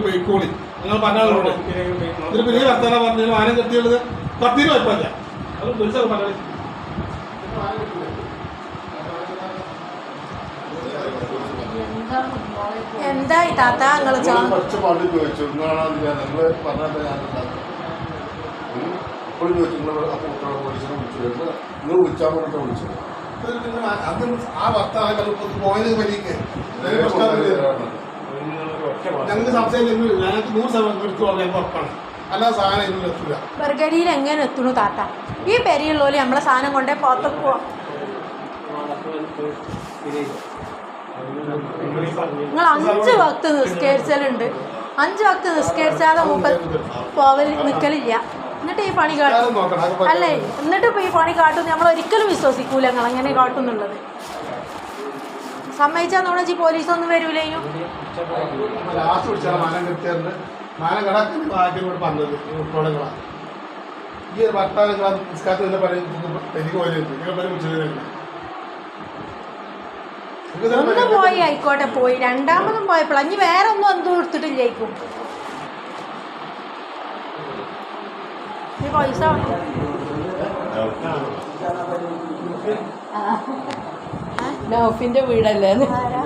പോയിക്കോളി നിങ്ങൾ പറഞ്ഞാളുണ്ട് ഇതിന് പിന്നെ വർത്താനം പറഞ്ഞു ആനം കെട്ടിയുള്ളത് 10 കുഴപ്പമില്ല അത് വിളിച്ചാൽ പറഞ്ഞു എന്തായി താത്ത നിങ്ങള് കുറച്ച് പാട്ട് ചോദിച്ചു നിങ്ങൾ പറഞ്ഞത് ഇപ്പോൾ ചോദിച്ചു നിങ്ങൾ വിളിച്ചാൽ പറഞ്ഞിട്ട് വിളിച്ചു അത് ആ വർത്താനം പോയത് വലിയ ഞങ്ങൾക്ക് സംശയം ഞങ്ങൾക്ക് 100% എടുത്തു പറയാൻ ഉറപ്പാണ് അല്ലാതെ സാധനം ഇതിൽ എത്തില്ല ബർഗരിയിൽ എങ്ങനെ എത്തുന്നു താത്ത ഈ പെരിയുള്ളോല് നമ്മളെ സാധനം കൊണ്ടേ പുറത്തൊക്കെ പോവാം നിങ്ങൾ 5 വക്ത് നിസ്കരിച്ചലുണ്ട് 5 വക്ത് നിസ്കരിച്ചാതെ പോവൽ നിൽക്കലില്ല എന്നിട്ട് ഈ പണി കാട്ടും അല്ലേ എന്നിട്ട് ഇപ്പൊ ഈ പണി കാട്ടും നമ്മൾ ഒരിക്കലും വിശ്വസിക്കൂല ഞങ്ങൾ അങ്ങനെ കാട്ടുന്നുള്ളത് സമ്മതിച്ചാൽ നോണി പോലീസൊന്നും വരൂലേയും ലാസ്റ്റ് വിളിച്ചാൽ മാനം കെട്ടിയാറുണ്ട് മാനം കടാക്കി ആദ്യം പറഞ്ഞത് ഉൾപ്പെടെങ്ങളാണ് ഈ ഭർത്താവ് നിസ്കാരത്തിൽ പറയും എനിക്ക് പോലെ നിങ്ങൾ പറയും വിളിച്ചത് ഒന്ന് പോയി ആയിക്കോട്ടെ പോയി രണ്ടാമതും പോയപ്പോൾ അഞ്ഞ് വേറെ ഒന്നും എന്തും എടുത്തിട്ടില്ലേക്കും ഈ പൈസ നൗഫിന്റെ വീടല്ലേ ആരാ